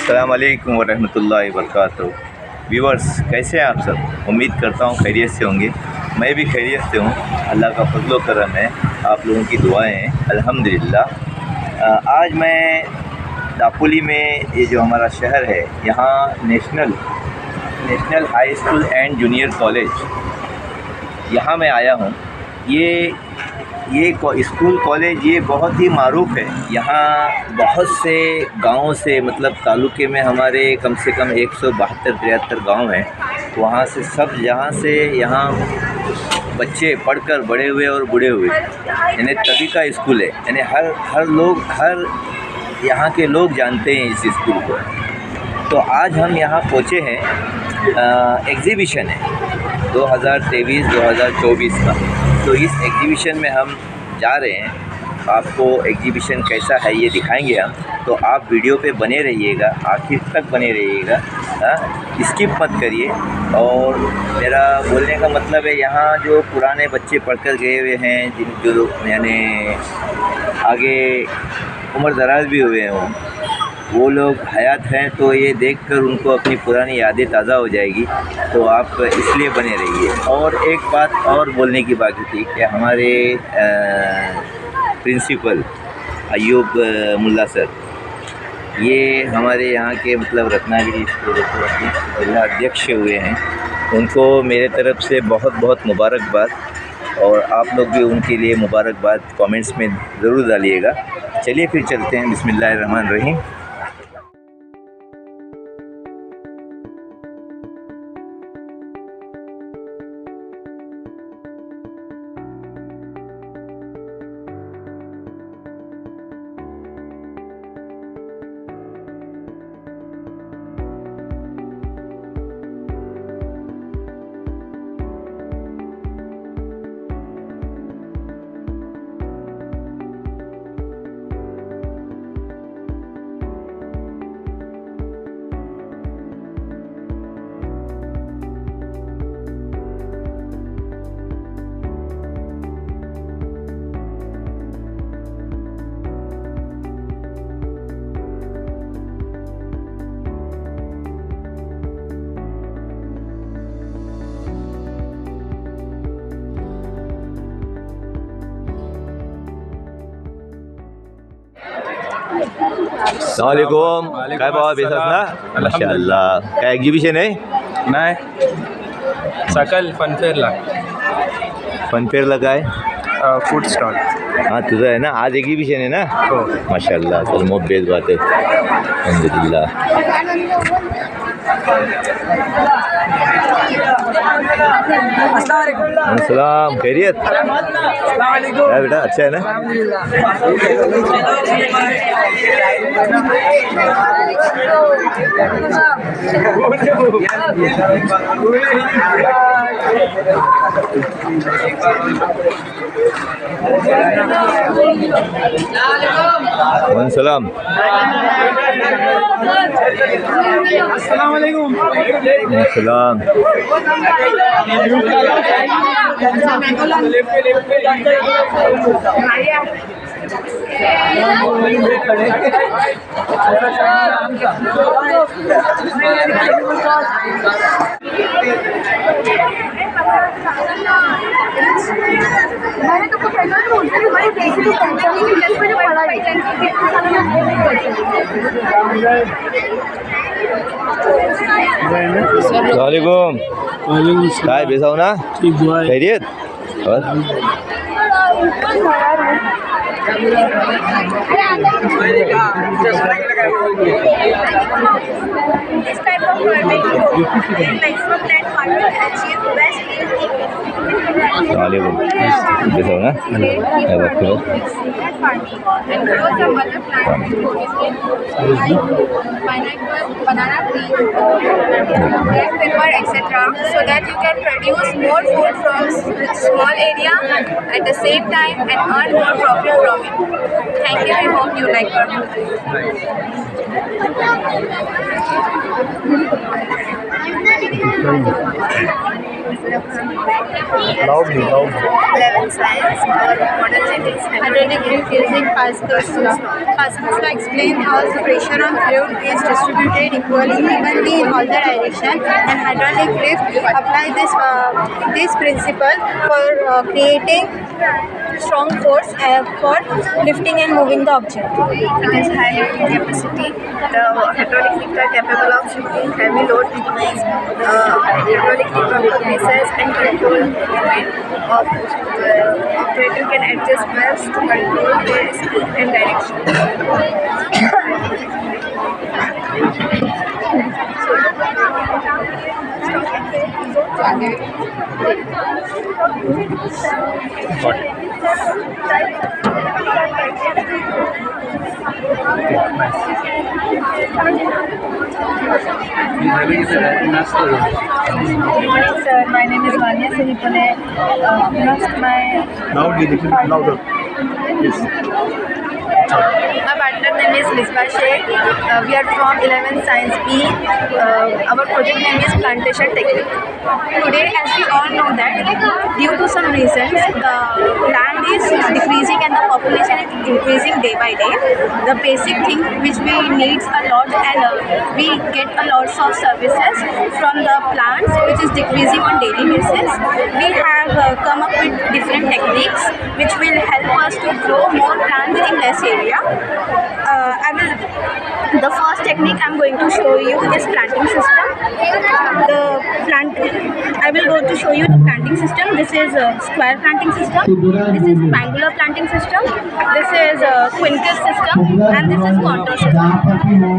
अस्सलाम वालेकुम वरहमतुल्लाहि वबरकातुहू। व्यूवर्स, कैसे हैं आप सब? उम्मीद करता हूँ खैरियत से होंगे। मैं भी खैरियत से हूँ, अल्लाह का फजल करम है, आप लोगों की दुआएं हैं, अल्हम्दुलिल्लाह। आज मैं दापोली में, ये जो हमारा शहर है, यहाँ national high school and junior college, यहाँ मैं आया हूँ। ये स्कूल कॉलेज ये बहुत ही मारूफ़ है। यहाँ बहुत से गाँव से, मतलब तालुके में हमारे कम से कम 172-73 गाँव हैं। वहाँ से सब यहाँ बच्चे पढ़कर बड़े हुए और बूढ़े हुए, यानी तभी का स्कूल है। यानी हर यहाँ के लोग जानते हैं इस स्कूल को। तो आज हम यहाँ पहुँचे हैं, एग्ज़िबिशन है 2023-2024 का। तो इस एग्ज़िबिशन में हम जा रहे हैं। आपको एग्ज़िबिशन कैसा है ये दिखाएंगे हम। तो आप वीडियो पे बने रहिएगा, आखिर तक बने रहिएगा, स्किप मत करिए। और मेरा बोलने का मतलब है, यहाँ जो पुराने बच्चे पढ़कर गए हुए हैं, जो यानी आगे उम्र दराज भी हुए हैं, वो लोग हयात हैं, तो ये देखकर उनको अपनी पुरानी यादें ताज़ा हो जाएगी। तो आप इसलिए बने रहिए। और एक बात और बोलने की बाकी थी कि हमारे प्रिंसिपल अयूब मुल्ला सर, ये हमारे यहाँ के मतलब रत्नागिरी जिला अध्यक्ष हुए हैं। उनको मेरे तरफ़ से बहुत बहुत मुबारकबाद, और आप लोग भी उनके लिए मुबारकबाद कमेंट्स में ज़रूर डालिएगा। चलिए फिर चलते हैं। बिस्मिल्लाहिर्रहमानिर्रहीम। अस्सलामुअलैकुम। काय बाबा बेसास ना? माशाअल्लाह। काय एग्जिबिशन आहे? नाही, सकल फनफेअरला काय? Food stall. हाँ, तुझा है ना, आज एग्जिबिशन है ना? हो। माशाअल्लाह, चल बहुत बेस्ट बात है, अल्हम्दुलिल्लाह। अस्सलाम, खैरियत? क्या बेटा, अच्छा है ना? सलाम। अस्सलामुअलैकुम। सलाम। मैंने तो कुछ ऐसा तो उनसे भी बड़ी देखी थी, मुझे पढ़ा है। वालेकुम। काय बेसा हो ना? खैरियत? और This type of farming, maximum plant farming achieve best yield. वालेकुम। बेसा हो ना? क्या बात करो? And grow some other plants like pineapple, banana tree, black pepper, etc. So that you can produce more food from small area at the same time and earn more profit from it. Thank you. I hope you like our video. Loudly. 11 science, our model genetics, hydraulic lift using Pascal's law. Pascal's law explains how the pressure on fluid is distributed evenly in all the directions, and hydraulic lift apply this principle for creating strong force for lifting and moving the object. It is high lifting capacity. The hydraulic lift are capable of shifting heavy load with ease. Hydraulic lift witnesses and control movement of operator can adjust valves to control their speed and direction. Got it. Good morning, sir. My name is Vanya Sahipale. Loudly, little bit louder. Yes. My partner name is Misbah Sheikh. We are from 11th Science B. Our project name is Plantation Technique. Today, as we all know that due to some reasons, the land is decreasing and the population is increasing day by day. The basic thing which we needs a lot, and we get a lot of services from the plants which is decreasing on daily basis. We have come up with different techniques which will help us to grow more plants in less area. The first technique I'm going to show you is planting system. I will go to show you the planting system. This is a square planting system. This is triangular planting system. This is a quincus system, and this is contour system.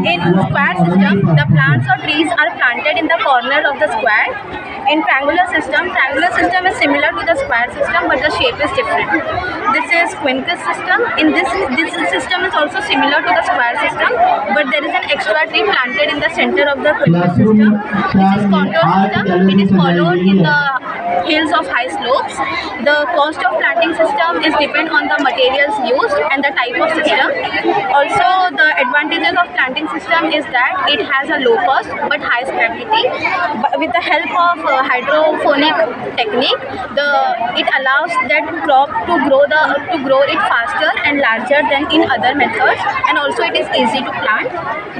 In square system, the plants or trees are planted in the corner of the square. In triangular system is similar to the square system, but the shape is different. This is quincus system. In this system is also similar to the square system, but there is an extra tree planted in the center of the quincus system. This is contour system. It is followed in the hills of high slopes. The cost of planting system is depend on the materials used and the type of system. Also, the advantages of planting system is that it has a low cost but high stability. With the help of hydroponic technique, it allows that crop to grow it faster and larger than in other methods, and also it is easy to plant.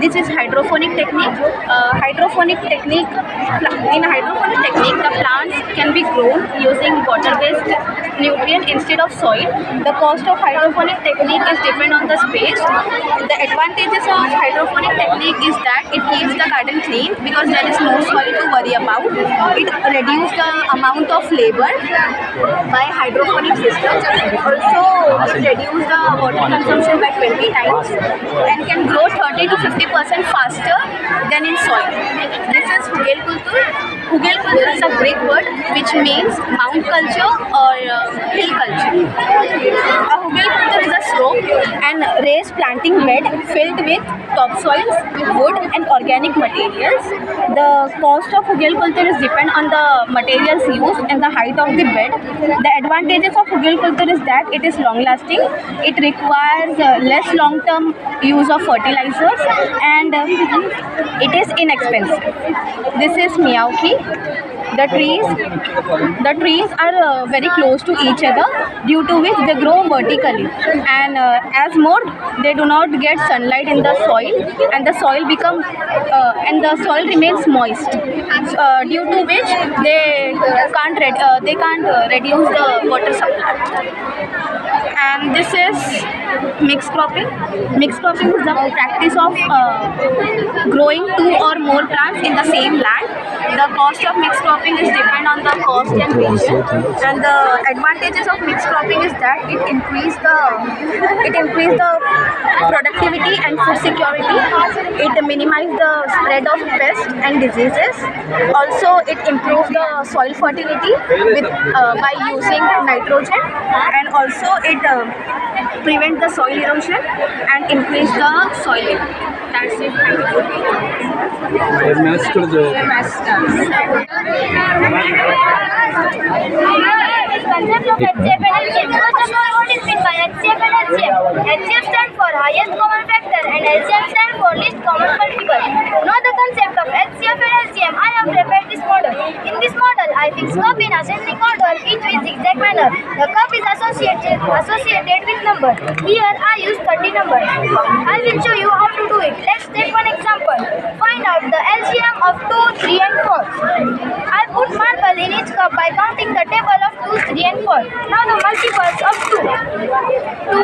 This is hydroponic technique. In hydroponic technique, the plants can be grown using water-based nutrient instead of soil. The cost of hydroponic technique is depend on the space. The advantages of hydroponic technique is that it keeps the garden clean because there is no soil to worry about. It reduces the amount of labor by hydroponic system. Also, it reduces the water consumption by 20 times and can grow 30 to 50% faster than in soil. This is Hugel Kultur. Hugel Kultur is a Greek word which means mount culture or hill culture. A Hugel Kultur is a slope and raised planting bed filled with topsoils, wood and organic materials. The cost of Hugel Kultur is depend on the materials used and the height of the bed. The advantages of Hugel Kultur is that it is long lasting, it requires less long term use of fertilizers, and it is inexpensive. This is Miyawaki. The trees are very close to each other, due to which they grow vertically, and as more they do not get sunlight in the soil, and the soil remains moist, due to which they can't reduce the water supply. And this is mixed cropping. Mixed cropping is the practice of growing two or more plants in the same land. The cost of mixed cropping is depend on the cost and region. And the advantages of mixed cropping is that it increase the productivity and food security. It minimize the spread of pests and diseases. Also, it improves the soil fertility by using nitrogen, and also it prevent the soil erosion and increase the soil yield. That's it. Concept of HCF and LCM. First of all, what is meant by HCF and LCM? HCF stands for highest common factor and LCM stands for least common multiple. To know the concept of HCF and LCM, I have prepared this fix cup in ascending order, each with zigzag manner. The cup is associated with number. Here I use 30 numbers. I will show you how to do it. Let's take one example. Find out the LCM of 2, 3 and 4. I put marble in each cup by counting the table of 2, 3 and 4. Now the multiples of 2. 2,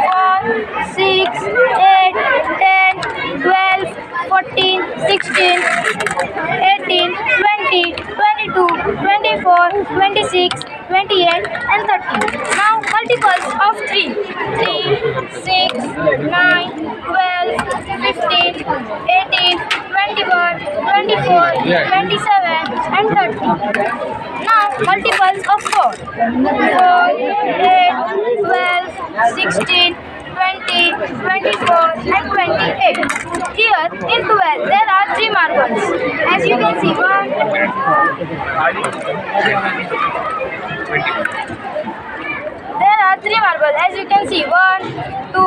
4, 6, 8, 10, 12, 14, 16, 18, 20, 22, 24, 26, 28 and 30. Now multiples of 3. 3, 6, 9, 12, 15, 18, 21, 24, 27 and 30. Now multiples of 4. 4, 8, 12, 16, 20, 24 and 28. Here in 12 there are 3 marbles. As you can see, there are 3 marbles. As you can see, 1, 2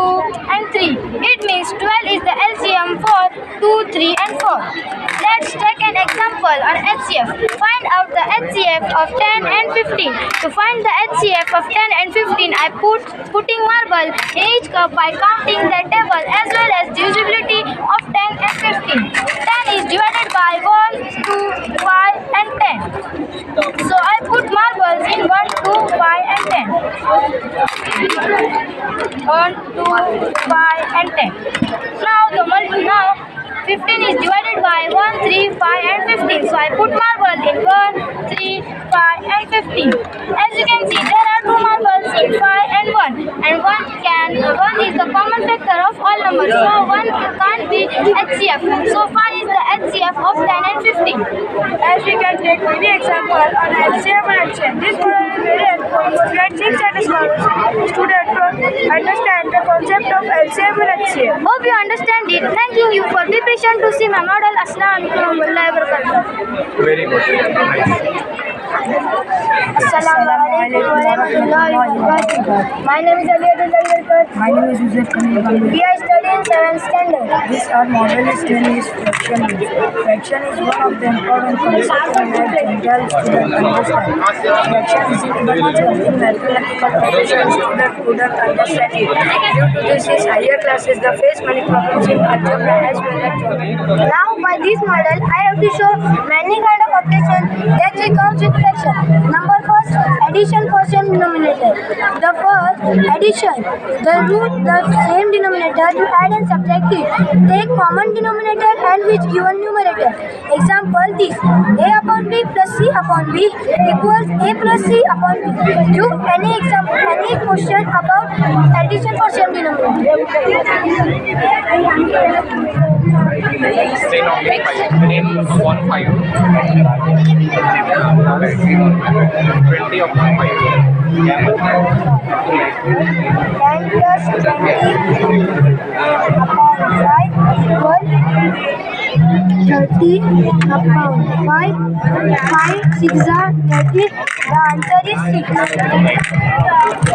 and 3. It means 12 is the LCM for 2, 3 and 4. Let's take an example on HCF. Find out the HCF of 10 and 15. To find the HCF of 10 and 15, I putting marble in each cup by counting the table as well as divisibility of 10 and 15. 10 is divided by 1, 2, 5 and 10. So I put marbles in 1, 2, 5 and 10. 1, 2, 5 and 10. Now 15 is divided by 1, 3, 5 and 15. So I put marble in 1, 3, 5 and 15. As you can see, there are 2 marbles in 5 and 1. And 1 is the common factor of all numbers. So 1 can't be HCF. So 5 is the HCF of 10 and 15. As we can take many examples on LCM and HCF. This model is very helpful for grade 6 and scholars. Students to understand the concept of LCM and HCF. Hope you understand it. Thank you for preparation to see my model. Assalamualaikum warahmatullahi wabarakatuh. Very good. Nice. Assalamualaikum warahmatullahi wabarakatuh. My name is Aliyadul Alwalkar. My name is Yusuf Khalil Bangli. We are studying 7th standard. This our model is telling is fraction. Fraction is one of the important concepts in life and helps students understand. Fraction is important in mathematical operation. Students couldn't understand it. Due to this, is higher classes the face many problems in algebra as well as geometry. Now by this model, I have to show many kind of operations that will come with fraction. Number first, addition for same denominator. The first, addition. The root, the same denominator, to add and subtract it. Take common denominator and which given numerator. Example this, a upon b plus c upon b equals a plus c upon b. Do any example, any question about addition for same denominator. Name 1, 5. 20 upon 5. 10 plus 20 upon 5 equal 30 upon 5. 5 6 are 30. The answer is 6.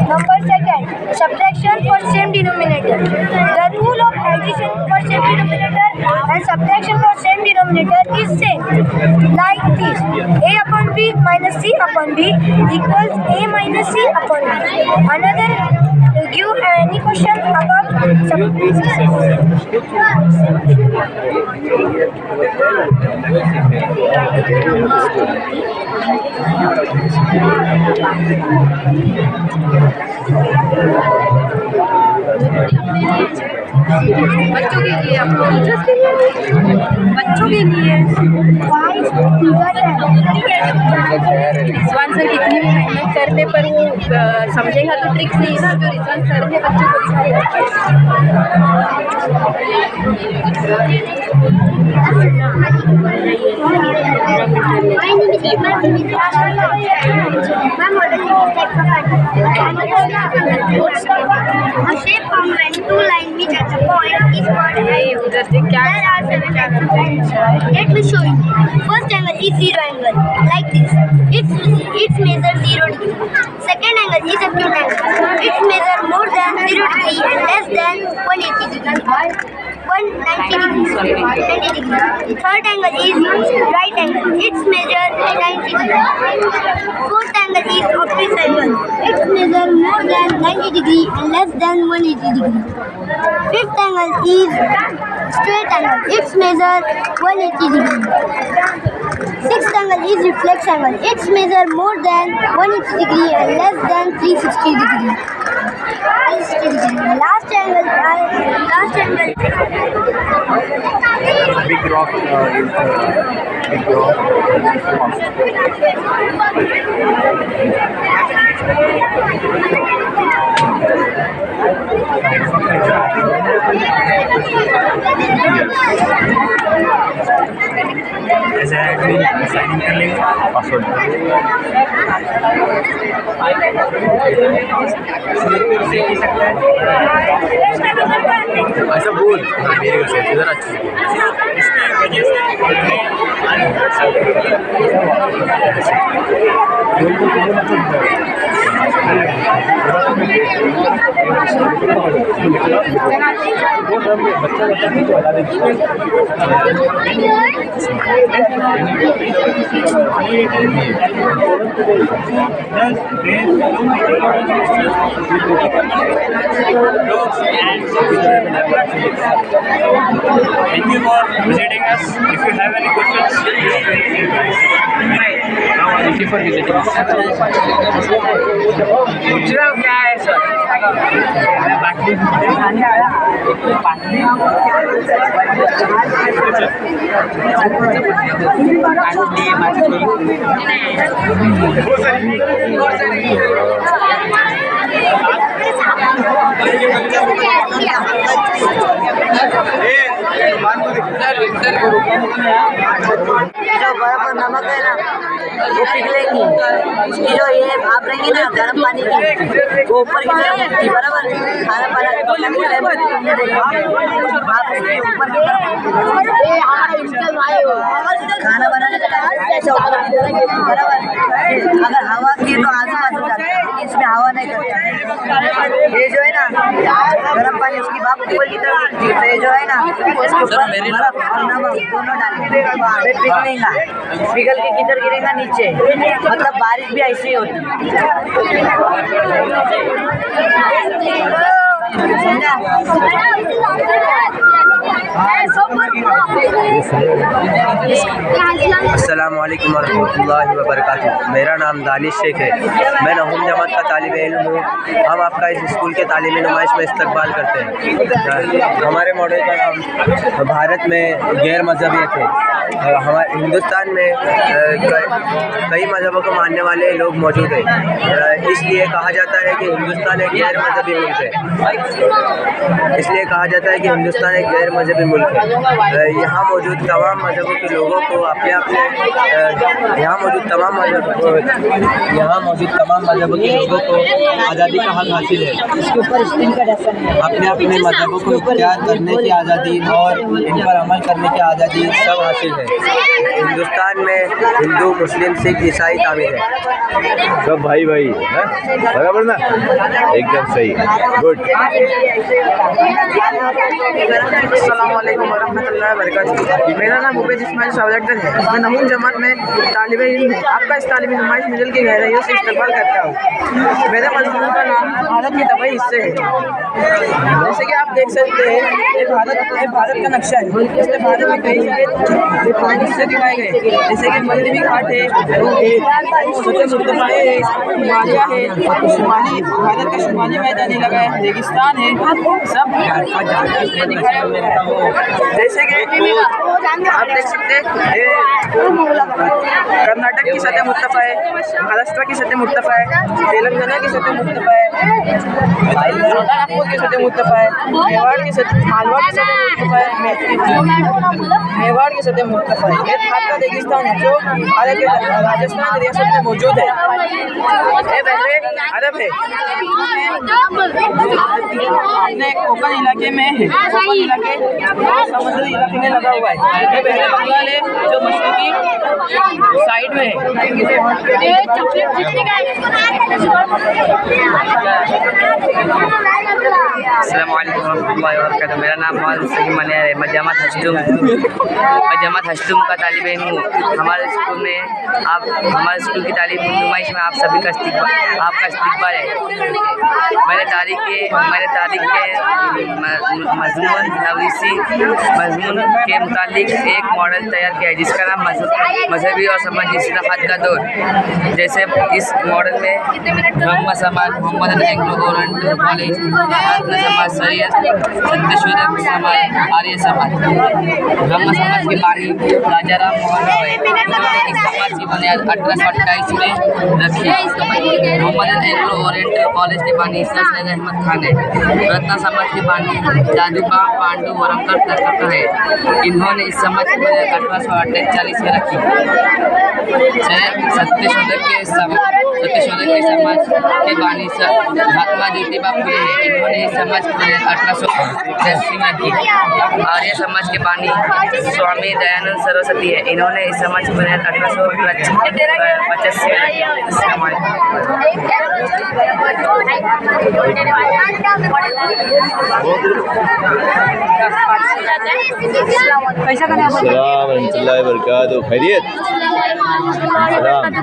Number second, subtraction for same denominator. The rule of addition for same denominator and subtraction for same denominator is same. Like this, a upon b minus c upon b equals a minus c upon b. Another, give any question about बच्चों के लिए, आपको teachers के लिए, बच्चों के लिए Rizwan sir कितनी भी मेहनत करने पर वो समझेगा तो ट्रिक्स नहीं ना जो रिजवान सर ने बच्चों को a shape formed when two lines meet at a point is called a उधर से क्या Let me show you. First angle is zero angle, like this. Its measure 0 degree. Second angle is acute angle. its measure more than 0 degree and less than 180 degree. 190 degree. 90 degree. Third angle is right angle. Its measure 90 degree. Fourth angle is obtuse angle. Its measure more than 90 degree and less than 180 degree. Fifth angle is straight angle. Its measure 180 degree. Sixth angle is reflex angle. Its measure more than 180 degree and less than 360 degree. 360 degree. Last angle. Big rock is big rock. ऐसे sign कर लेंगे password ऐसा बोल मेरे को से इधर अच्छी Thank you for visiting us. If you have any questions, thank you for visiting us. चलो क्या है सर? जो बर्फ और नमक है ना वो पिघलेगी, उसकी जो ये भाप रहेगी ना गर्म पानी की वो ऊपर की तरफ उठती, बराबर। खाना बनाने के टाइम भाप ऊपर की तरफ, खाना बनाने के टाइम ऐसा ऊपर की तरफ, बराबर। अगर हवा की तो आजू बाजू जाती है, इसमें हवा नहीं करती। ये जो है ना गर्म पानी उसकी भाप ऊपर की तरफ उठती है, तो ये जो है ना उसके ऊपर बर्फ और नमक दोनों डालेंगे, पिघलेगा, पिघल के किधर गिरेगा नीचे, मतलब बारिश भी ऐसी ही होती है। अस्सलामुअलैकुम वरहमतुल्लाहि वबरकातुहू। मेरा नाम दानिश शेख है, मैं नहुम जमात का तालिब इल्म हूँ। हम आपका इस स्कूल के तालीमी नुमाइश में इस्तकबाल करते हैं। हमारे मॉडल का नाम भारत में गैर मजहबियत है। हमारे हिंदुस्तान में कई मज़हबों को मानने वाले लोग मौजूद हैं, इसलिए कहा जाता है कि हिंदुस्तान एक गैर मजहबी मुल्क है। इसलिए कहा जाता है कि हिंदुस्तान एक गैर मजहबी मुल्क है। यहाँ मौजूद तमाम मज़हबों के लोगों को यहाँ मौजूद तमाम मज़हबों के लोगों को आज़ादी का हक हासिल है। अपने अपने मज़हबों को इख्तियार करने की आज़ादी और इन पर अमल करने की आज़ादी सब हासिल है। हिंदुस्तान में हिंदू, मुस्लिम, सिख, ईसाई शामिल है। सब भाई भाई है, बराबर ना, एकदम सही, गुड। अस्सलाम वालेकुम वरहमतुल्लाहि वबरकातुहू। मेरा नाम उबैद इस्माइल सावलकर है, मैं नहुम जमात में तालिब इल्म हूँ। आपका इस तालीमी नुमाइश मिजल की गहराइयों से इस्तकबाल करता हूँ। मेरे मजमून का नाम भारत के तबाही हिस्से है। जैसे कि आप देख सकते हैं ये भारत का नक्शा है। इसमें भारत में कई सारे हिस्से दिखाए गए, जैसे कि मगरबी घाट है, हिमालय है, शुमाली भारत का शुमाली मैदान इलाका है, रेगिस्तान है, सब दिखाया हुआ है। जैसे कि आप देख सकते हैं कर्नाटक की सतह मुत्तफ़ा है, महाराष्ट्र की सतह मुत्तफ़ा है, तेलंगाना की सतह मुत्तफ़ा है, छोटानागपुर की सतह मुत्तफ़ा है, मेवाड़ की सतह मुत्तफ़ा है, मेवाड़ की सतह मुत्तफ़ा है। ये भारत का रेगिस्तान है जो भारत के राजस्थान रियासत में मौजूद है। ये बहरे अरब है, अपने कोकन इलाके में है, कोकन इलाके समुद्री इलाके में लगा हुआ है। ये बहरे बंगाल है जो मशरक़ी साइड में है। अस्सलाम वालेकुम रहमतुल्लाहि व बरकातहू। मेरा नाम मोहम्मद सलीम मनियार है। मैं जमात हश्तुम का तालिब इल्म हूँ। हमारे स्कूल में हमारे स्कूल की तालीम नुमाइश में आप सभी का आपका इस्तकबाल है। मैंने तारीख के मजमून के मुतालिक एक मॉडल तैयार किया है जिसका नाम मजहबी और समाजी इस्लाहात का दौर। जैसे इस मॉडल में ब्रह्म समाज, Mohammedan Anglo oriental college, Arya Samaj, शरीयत, सत्यशोधक समाज, आर्य समाज, ब्रह्म समाज के बानी राजा राम मोहन रॉय इस समाज की बुनियाद 1828 में रखी। मोहम्मदन एंग्लो ओरिएंटल कॉलेज के बानी सैयद अहमद खान है। रत्ना समाज के बानी दादूबा पांडु वरमकर तर्क है। इन्होंने इस समाज की बुनियाद 1848 में रखी। सत्यशोधक के समाज के बानी महात्मा ज्योतिबा फुले है। इन्होंने इस समाज की बुनियाद 1880 में की। आर्य समाज के बानी स्वामी दयानंद सरस्वती है। इन्होंने इस समाज की बुनियाद 1885 में खैरियत।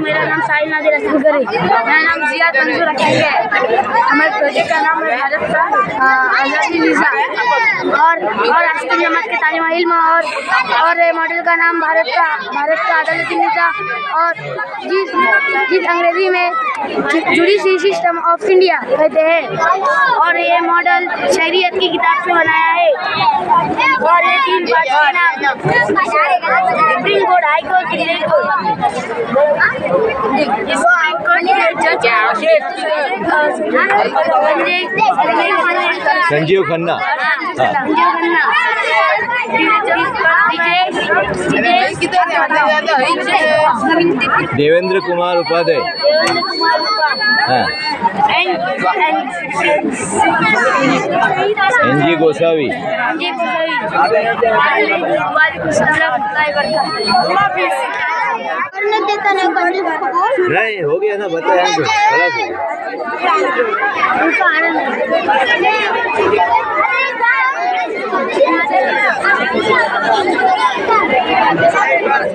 मेरा नाम साहिल नादिर असगर है। मेरा नाम जियाद मंजूर अकील है। हमारे प्रोजेक्ट का नाम है भारत का आज़ादी निज़ाम और राष्ट्रीय जमात के तालीम इल्म और मॉडल का नाम भारत का अदालती निज़ाम और जिस अंग्रेजी में जुडिशरी सिस्टम ऑफ इंडिया कहते हैं। और ये मॉडल शरीयत की किताब से बनाया है। और ये 3 पार्ट के नाम supreme court, high court, district court. Sanjiv Khanna. Devendra Kumar Upadhyay. N G Gosavi. नहीं हो गया ना, बताया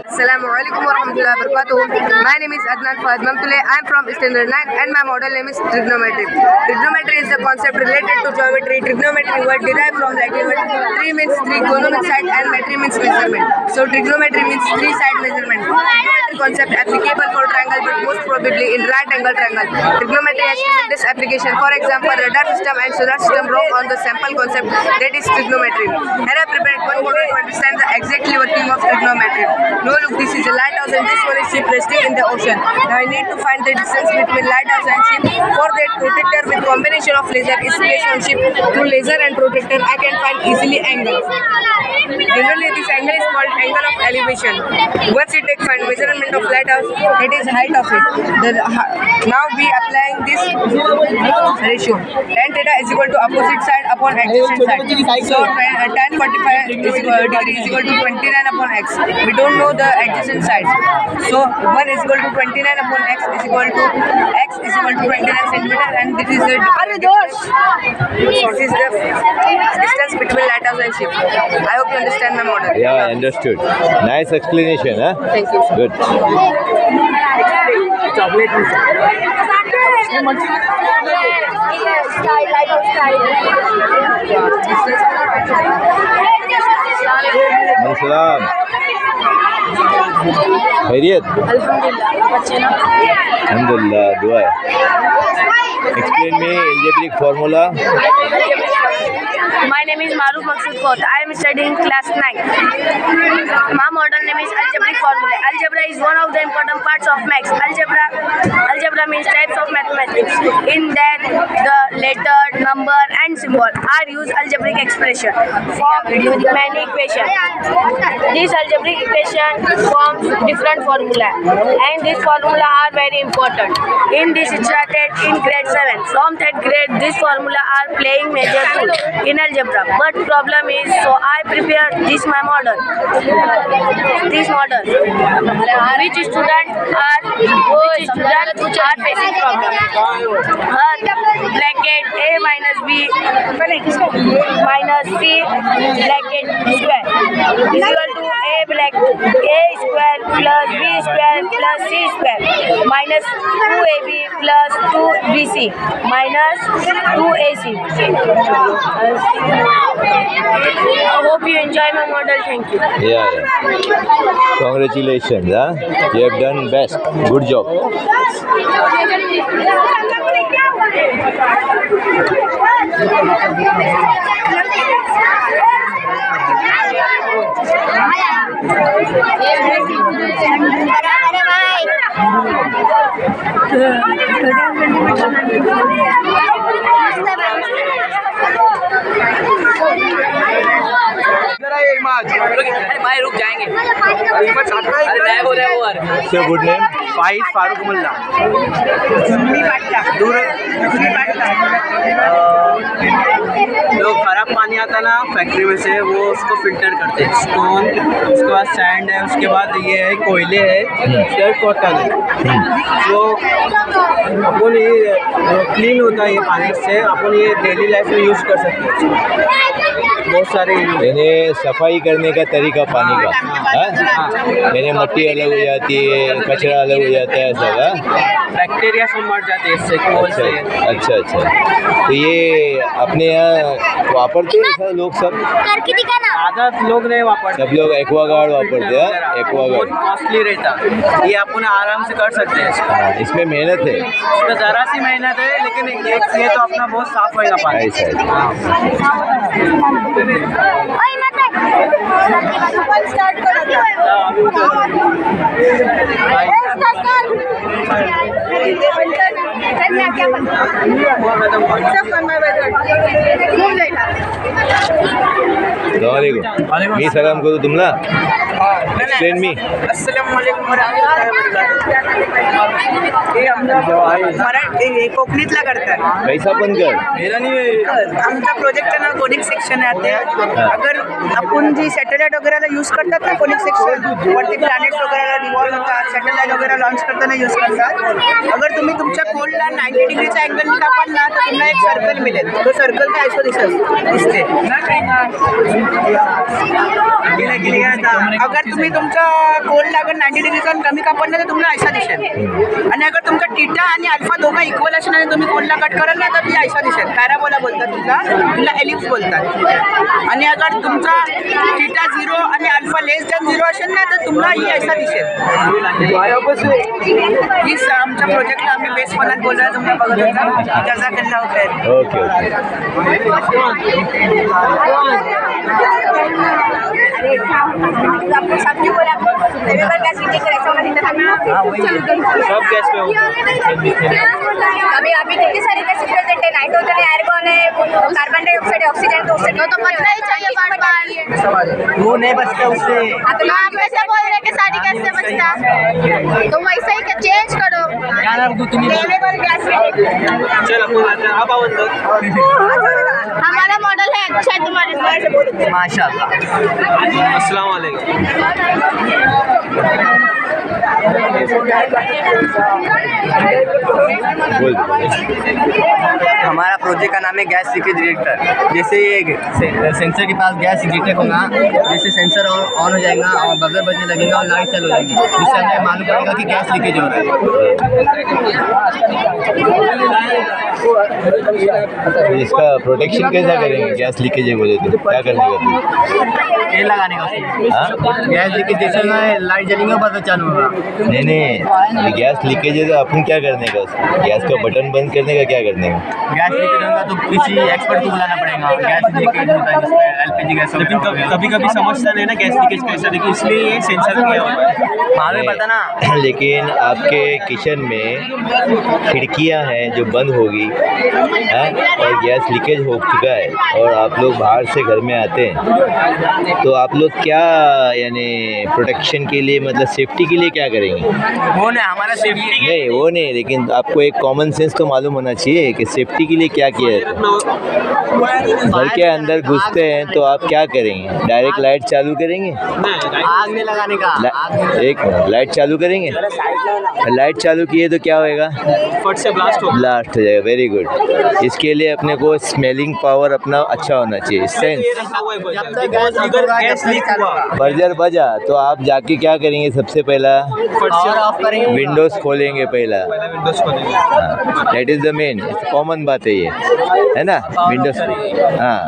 Assalamualaikum warahmatullahi wabarakatuh. My name is Adnan Fahad Mamtule. I am from Standard 9 and my model name is trigonometry. Trigonometry is the concept related to geometry. Trigonometry word derived from Latin word tri means trigono means side and metry means measurement. So trigonometry means 3-side measurement. Trigonometry concept applicable for triangle but most probably in right angle triangle. Trigonometry has tremendous application. For example, radar system and solar system work on the sample concept that is trigonometry. Here I prepared one model to understand the exactly working of trigonometry. Now look, this is a lighthouse and this one is ship resting in the ocean. Now I need to find the distance between lighthouse and ship. For that, protector with combination of laser is placed on ship. Through laser and protector, I can find easily angle. Generally, this angle is called angle of elevation. Once you take find measurement of lighthouse, it is height of it. Now we applying this ratio. Tan theta is equal to opposite side upon adjacent side. So tan 45 degree is equal to 29 upon x. We don't know the adjacent sides. So 1 is equal to 29 upon x is equal to 29 centimeter, and this is the distance between lighthouse and ship. I hope you understand my model. Yeah, I understood. Nice explanation, huh? Thank you. Good. सलाम। खैरियत? अल्हम्दुलिल्लाह, दुआ है। Explain me algebraic formula. My name is Maruf Maksud Kaut. I am studying class 9. My model name is algebraic formula. Algebra is one of the important parts of maths. Algebra means types of mathematics. In that, the letter, number, and symbol are used algebraic expression for many equations. This algebraic equation forms different formula, and these formula are very important. In this started in grade 7. From that grade, these formula are playing major role in algebra. But problem is, so I prepared this my model. Which students are facing problem? Bracket A minus plus B minus C bracket square is equal to A square plus B square plus C square minus 2AB plus 2BC minus 2AC. I hope you enjoy my model. Thank you. Yeah. Congratulations, huh? You have done best. Good job. अरे भाई रुक जाएंगे। अरे lag हो रहा है वो यार। So good name? फाइज फारूक मुल्ला। जो खराब पानी आता ना फैक्ट्री में से, वो उसको फिल्टर करते हैं, स्टोन, उसके बाद सैंड है, उसके बाद ये है कोयले है, फिर कॉटन है। जो अपन ये क्लीन होता है ये पानी से, अपन ये डेली लाइफ में यूज़ कर सकते हैं। बहुत सारे यानी सफाई करने का तरीका पानी का, यानी मिट्टी अलग हो जाती है, कचरा अलग हो जाता है, सब बैक्टीरिया सब मर जाते हैं इससे। अच्छा। तो ये अपने यहाँ वापरते हैं सब लोग, सब आधा लोग नहीं वापरते, सब लोग एक्वागार्ड वापरते हैं। एक्वागार्ड कॉस्टली रहता, ये अपन आराम से कर सकते हैं। इसमें मेहनत है, इसमें ज़रा सी मेहनत है, लेकिन एक से तो अपना बहुत साफ होएगा पानी। मी सलाम करू तुम्हाला. Explain me. कोकणीतला करताय कैसा पण कर. आमचा प्रोजेक्टचं नाव कोनिक सेक्शन आहे. अगर आपण जी सॅटेलाइट वगैरे यूज करतात ना, कोनिक सेक्शन वरती प्लॅनेट्स वगैरे रिव्हॉल्व होतात, सॅटेलाइट वगैरे लॉन्च करताना यूज करतात. अगर तुम्ही तुमच्या कोलला 90 डिग्रीचा अँगल कापाल ना, तर तुम्हाला एक सर्कल मिळेल. तो सर्कल काय असतो दिसते. अगर तुम्ही तुमचा कोलला अगर 90 डिग्रीचा कमी कापल ना, तर तुम्हाला ऐसा दिसेल. आणि अगर तुमचा टीटा आणि अल्फा दोघा इक्वल असेल आणि तुम्ही कोलला कट कराल ना, तर ती ऐसा दिसेल. पॅराबोला बोलतात तुला एलिप्स बोलतात. आणि अगर तुमचा टीटा 0 आणि अल्फा लेस दॅन 0 असेल ना, तर तुम्हाला ही ऐसा दिसेल. हीच आमच्या प्रोजेक्टला आम्ही बेसपणात बोलणार तुम्हाला बघत होता. जजाकल्लाह खैर. ओके. सब गैस पे अभी कितनी सारी गैस प्रेजेंट है, नाइट्रोजन है, आर्गन है, कार्बन डाइऑक्साइड है, ऑक्सीजन, तो उससे तो बचना ही चाहिए बार-बार. वो नहीं बचता उससे. आप वैसे बोल रहे कि सारी गैस से बचता, तो वैसे ही चेंज करो. लेवल गैस चल अब आओ अंदर. हमारा मॉडल है अच्छा है तुम्हारे से. माशाल्लाह. अस्सलाम वालेकुम. हमारा प्रोजेक्ट का नाम है गैस लीकेज डिटेक्टर। जैसे ये सेंसर के पास गैस डिटेक्ट होगा, जैसे सेंसर ऑन हो जाएगा और बजर बजने लगेगा और लाइट चालू हो जाएगी, जिससे हमें मालूम पड़ेगा कि गैस लीकेज हो रहा है। इसका प्रोटेक्शन कैसा करेंगे? गैस लीकेज है बोले तो क्या करने का? तेल लगाने का। गैस लीकेज जैसे लाइट जलेंगे बजर चालू होगा। नहीं, गैस लीकेज है तो अपन क्या करने का? गैस का बटन बंद करने का, क्या करने का? गैस लीकेज होगा तो किसी एक्सपर्ट को बुलाना पड़ेगा। गैस लीकेज होता है जिसमें एलपीजी गैस, लेकिन कभी कभी समझता नहीं ना गैस लीकेज कैसा, लेकिन इसलिए ये सेंसर किया हुआ है। हमें पता ना। लेकिन आपके किचन में खिड़कियां हैं जो बंद होगी और गैस लीकेज हो चुका है और आप लोग बाहर से घर में आते हैं, तो आप लोग क्या यानी प्रोटेक्शन के लिए, मतलब सेफ्टी के लिए क्या करेंगे? वो नहीं, हमारा सेफ्टी नहीं वो नहीं, लेकिन आपको एक कॉमन सेंस तो मालूम होना चाहिए कि सेफ्टी के लिए क्या क्या किया जाता है? घर के अंदर घुसते हैं तो आप क्या करेंगे? डायरेक्ट लाइट चालू करेंगे? आग नहीं लगाने का। एक मिनट, लाइट चालू करेंगे? लाइट चालू किए तो क्या होएगा? फट से ब्लास्ट हो ब्लास्ट हो जाएगा। Very good. इसके लिए अपने को स्मेलिंग पावर अपना अच्छा होना चाहिए, सेंस। गैस लीक हुआ बर्जर बजा तो आप जाके क्या करेंगे? सबसे पहला ऑफ करेंगे, विंडोज खोलेंगे पहला। विंडोज खोलेंगे। That is the main, common बात है ये, है ना? विंडोज, हाँ,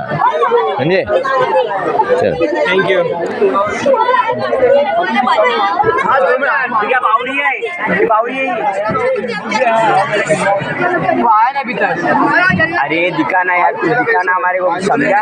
समझे? चलो, थैंक यू। अरे दिखाना यार, कुछ दिखाना हमारे को, समझा?